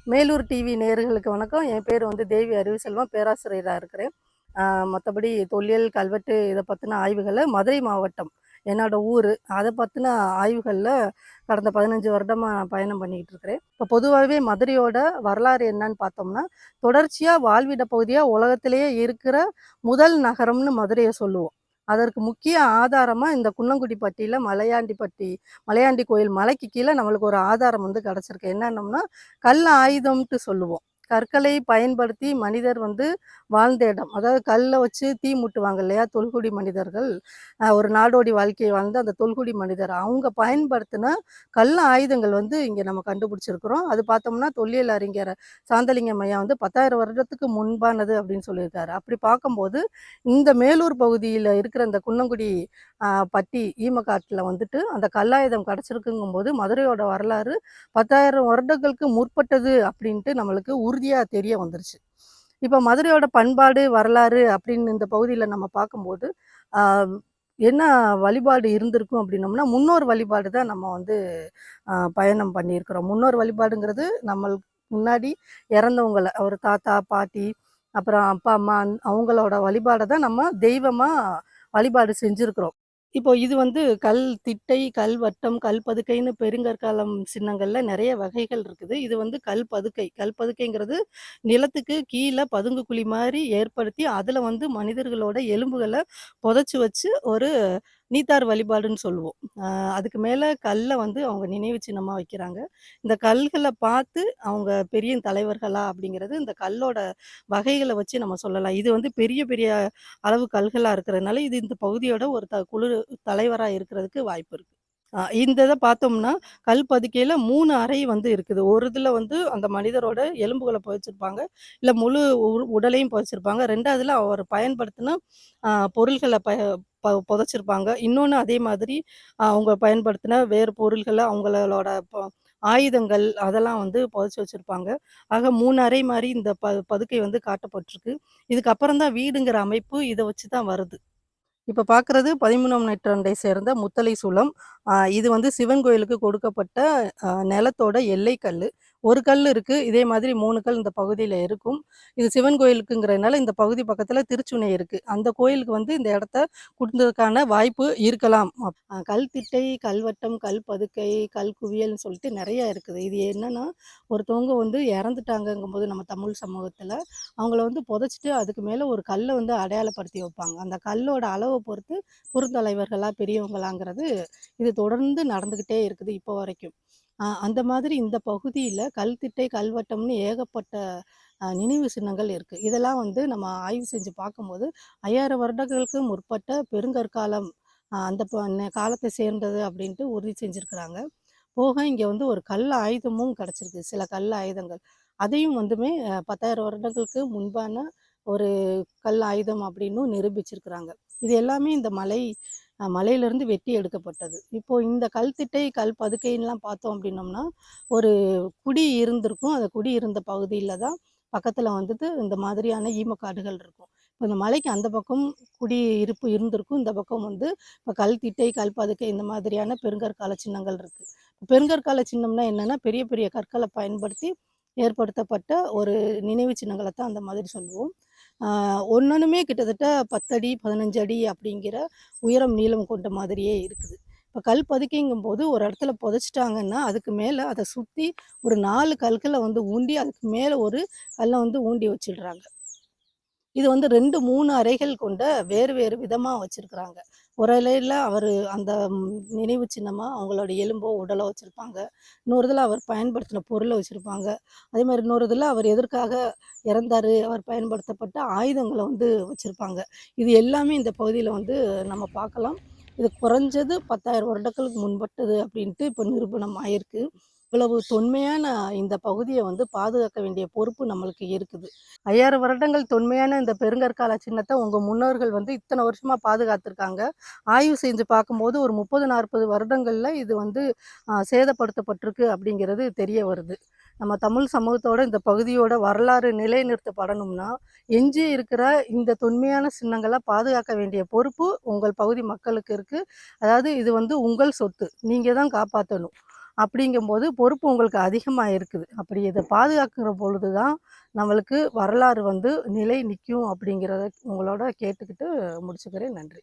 Melur TV நேயர்களுக்கு வணக்கம். என் பேர் வந்து தேவி அறிவுசெல்வம். பேராசிரியரா இருக்கிறேன். மத்தபடி தொல்லியல், கல்வெட்டு இத பத்தின ஆய்வுகள மதுரை மாவட்டம், என்னோட ஊரு. அத பத்தின ஆய்வுகள்ல கடந்த 15 வருடமா நான் பயணம் பண்ணிக்கிட்டு இருக்கிறேன். இப்போ பொதுவாவே மதுரையோட வரலாறு என்னன்னு பார்த்தோம்னா, தொடர்ச்சியா வாழ்விட பகுதியா உலகத்திலேயே இருக்கிற முதல் நகரம்னு மதுரைய சொல்லுவோம். அதற்கு முக்கிய ஆதாரமா இந்த குன்னங்குடிப்பட்டியில மலையாண்டி கோயில் மலைக்கு கீழ நம்மளுக்கு ஒரு ஆதாரம் வந்து கிடைச்சிருக்கு. என்னன்னம்னா, கல் ஆயுதம்ன்ட்டு சொல்லுவோம். கற்களை பயன்படுத்தி மனிதர் வந்து வாழ்ந்த இடம். அதாவது கல்ல வச்சு தீ மூட்டுவாங்க இல்லையா? தொல்குடி மனிதர்கள். ஒரு நாடோடி வாழ்க்கை வாழ்ந்த அந்த தொல்குடி மனிதர். அவங்க பயன்படுத்தின கல் ஆயுதங்கள் வந்து இங்க நம்ம கண்டுபிடிச்சிருக்கிறோம். அது பார்த்தோம்னா, தொல்லியல் அறிஞர் சாந்தலிங்கம் ஐயா வந்து 10,000 வருடத்துக்கு முன்பானது அப்படின்னு சொல்லியிருக்காரு. அப்படி பார்க்கும்போது, இந்த மேலூர் பகுதியில இருக்கிற இந்த குன்னங்குடி பட்டி ஈமக்காட்டுல வந்துட்டு அந்த கல்லாயுதம் கிடைச்சிருக்குங்கும்போது, மதுரையோட வரலாறு 10,000 வருடங்களுக்கு முற்பட்டது அப்படின்ட்டு நம்மளுக்கு உறுதியா தெரிய வந்துருச்சு. இப்ப மதுரையோட பண்பாடு, வரலாறு அப்படின்னு இந்த பகுதியில நம்ம பார்க்கும்போது, ஆ என்ன வழிபாடு இருந்திருக்கும் அப்படின்னோம்னா, முன்னோர் வழிபாடு தான் நம்ம வந்து பயணம் பண்ணியிருக்கிறோம். முன்னோர் வழிபாடுங்கிறது நம்மளுக்கு முன்னாடி இறந்தவங்கள, ஒரு தாத்தா, பாட்டி, அப்புறம் அப்பா, அம்மா அவங்களோட வழிபாட தான் நம்ம தெய்வமா வழிபாடு செஞ்சிருக்கிறோம். இப்போ இது வந்து கல் திட்டை, கல் வட்டம், கல் பதுக்கைன்னு பெருங்கற்காலம் சின்னங்கள்ல நெறைய வகைகள் இருக்குது. இது வந்து கல் பதுக்கை. கல் பதுக்கைங்கிறது நிலத்துக்கு கீழ பதுங்கு குழி மாரி ஏற்படுத்தி, அதுல வந்து மனிதர்களோட எலும்புகள புதைச்சு வச்சு ஒரு நீத்தார் வழிபாடுன்னு சொல்லுவோம். அ அதுக்கு மேல கல்ல வந்து அவங்க நினைவு சின்னமா வைக்கிறாங்க. இந்த கல்கள பார்த்து அவங்க பெரிய தலைவர்களா அப்படிங்கிறது இந்த கல்லோட வகைகள வச்சு நம்ம சொல்லலாம். இது வந்து பெரிய பெரிய அளவு கல்களா இருக்கிறதுனால, இது இந்த பகுதியோட ஒரு குழு தலைவரா இருக்கிறதுக்கு வாய்ப்பு இருக்கு. இந்த இத பார்த்தோம்னா, கல் பதுக்கையில 3 அறை வந்து இருக்குது. ஒரு இதுல வந்து அந்த மனிதரோட எலும்புகள புதைச்சிருப்பாங்க. இல்ல முழு உடலையும் புதைச்சிருப்பாங்க. 2வதுல அவர் பயன்படுத்தின பொருள்கள புதைச்சிருப்பாங்க. இன்னொன்னு அதே மாதிரி அவங்க பயன்படுத்தின வேறு பொருள்கள அவங்களோட ஆயுதங்கள் அதெல்லாம் வந்து புதைச்சு வச்சிருப்பாங்க. ஆக 3 அறை மாரி இந்த பதுக்கை வந்து காட்டப்பட்டிருக்கு. இதுக்கப்புறம் தான் வீடுங்கிற அமைப்பு இத வச்சு தான் வருது. இப்ப பார்க்குறது 13ஆம் நூற்றாண்டை சேர்ந்த முத்தலை சூலம். இது வந்து சிவன் கோயிலுக்கு கொடுக்கப்பட்ட நிலத்தோட எல்லைக்கல்லு. ஒரு கல் இருக்கு. இதே மாதிரி 3 கல் இந்த பகுதியில இருக்கும். இது சிவன் கோயிலுக்குங்கிறதுனால இந்த பகுதி பக்கத்துல திருச்சுனை இருக்கு. அந்த கோயிலுக்கு வந்து இந்த இடத்த குடுத்ததுக்கான வாய்ப்பு இருக்கலாம். கல் திட்டை, கல்வட்டம், கல் பதுக்கை, கல் குவியல்னு சொல்லிட்டு நெறைய இருக்குது. இது என்னன்னா, ஒருத்தவங்க வந்து இறந்துட்டாங்கங்கும்போது நம்ம தமிழ் சமூகத்துல, அவங்கள வந்து புதைச்சுட்டு அதுக்கு மேல ஒரு கல்ல வந்து அடையாளப்படுத்தி வைப்பாங்க. அந்த கல்லோட அளவ பொறுத்து குறுந்தலைவர்களா, பெரியவங்களாங்கிறது இது தொடர்ந்து நடந்துகிட்டே இருக்குது இப்போ வரைக்கும். அந்த மாதிரி இந்த பகுதியில கல்திட்டை, கல்வட்டம்னு ஏகப்பட்ட நினைவு சின்னங்கள் இருக்கு. இதெல்லாம் வந்து நம்ம ஆய்வு செஞ்சு பார்க்கும்போது 5000 வருடங்களுக்கு முற்பட்ட பெருங்கற்காலம் அந்த காலத்தை சேர்ந்தது அப்படின்ட்டு உறுதி செஞ்சிருக்கிறாங்க. போக இங்க வந்து ஒரு கல் ஆயுதமும் கிடைச்சிருக்கு. சில கல் ஆயுதங்கள். அதையும் வந்துமே 10,000 வருடங்களுக்கு முன்பான ஒரு கல் ஆயுதம் அப்படின்னும் நிரூபிச்சிருக்கிறாங்க. இது எல்லாமே இந்த மலையிலிருந்து வெட்டி எடுக்கப்பட்டது. இப்போ இந்த கல்திட்டை, கல் பதுக்கைன்லாம் பார்த்தோம் அப்படின்னோம்னா, ஒரு குடி இருந்திருக்கும். அந்த குடி இருந்த பகுதியில தான் பக்கத்துல வந்துட்டு இந்த மாதிரியான ஈமக்காடுகள் இருக்கும். இப்ப இந்த மலைக்கு அந்த பக்கம் குடியிருப்பு இருந்திருக்கும். இந்த பக்கம் வந்து இப்ப கல்திட்டை, கல் பதுக்கை இந்த மாதிரியான பெருங்கற்கால சின்னங்கள் இருக்கு. பெருங்கற்கால சின்னம்னா என்னன்னா, பெரிய பெரிய கற்கள பயன்படுத்தி ஏற்படுத்தப்பட்ட ஒரு நினைவு சின்னங்கள தான் அந்த மாதிரி சொல்லுவோம். ஆ ஒன்னொன்னுமே கிட்டத்தட்ட 10 அடி, 15 அடி அப்படிங்கிற உயரம், நீளம் கொண்ட மாதிரியே இருக்குது. இப்ப கல் பதுக்கைங்கும்போது ஒரு இடத்துல புதைச்சிட்டாங்கன்னா, அதுக்கு மேல அத சுத்தி ஒரு 4 கற்கள வந்து ஊண்டி, அதுக்கு மேல ஒரு கல்ல வந்து ஊண்டி வச்சுடுறாங்க. இது வந்து 2, 3 அறைகள் கொண்ட வேறு வேறு விதமா வச்சிருக்கிறாங்க. ஒரு அறையில அவரு அந்த நினைவு சின்னமா அவங்களோட எலும்போ, உடலோ வச்சிருப்பாங்க. இன்னொரு இதில அவர் பயன்படுத்தின பொருள வச்சிருப்பாங்க. அதேமாரி இன்னொரு இதில அவர் எதற்காக இறந்தாரு, அவர் பயன்படுத்தப்பட்ட ஆயுதங்கள வந்து வச்சிருப்பாங்க. இது எல்லாமே இந்த பகுதியில வந்து நம்ம பார்க்கலாம். இது குறைஞ்சது 10,000 வருடங்களுக்கு முன்பட்டது அப்படின்ட்டு இப்போ நிரூபணம் ஆயிருக்கு. இவ்வளவு தொன்மையான இந்த பகுதிய வந்து பாதுகாக்க வேண்டிய பொறுப்பு நம்மளுக்கு இருக்குது. 5000 வருடங்கள் தொன்மையான இந்த பெருங்கற்கால சின்னத்த உங்க முன்னோர்கள் வந்து இத்தன வருஷமா பாதுகாத்துருக்காங்க. ஆய்வு செஞ்சு பார்க்கும்போது ஒரு 30, 40 வருடங்கள்ல இது வந்து சேதப்படுத்தப்பட்டிருக்கு அப்படிங்கிறது தெரிய வருது. நம்ம தமிழ் சமூகத்தோட இந்த பகுதியோட வரலாறு நிலைநிறுத்தப்படணும்னா, எஞ்சி இருக்கிற இந்த தொன்மையான சின்னங்கள பாதுகாக்க வேண்டிய பொறுப்பு உங்கள் பகுதி மக்களுக்கு இருக்கு. அதாவது இது வந்து உங்கள் சொத்து. நீங்க தான் காப்பாத்தணும். அப்படிங்கும்போது பொறுப்பு உங்களுக்கு அதிகமா இருக்குது. அப்படி இத பாதுகாக்கிற பொழுது தான் நம்மளுக்கு வரலாறு வந்து நிலை நிக்கும் அப்படிங்கிறத உங்களோட கேட்டுக்கிட்டு முடிச்சுக்கிறேன். நன்றி.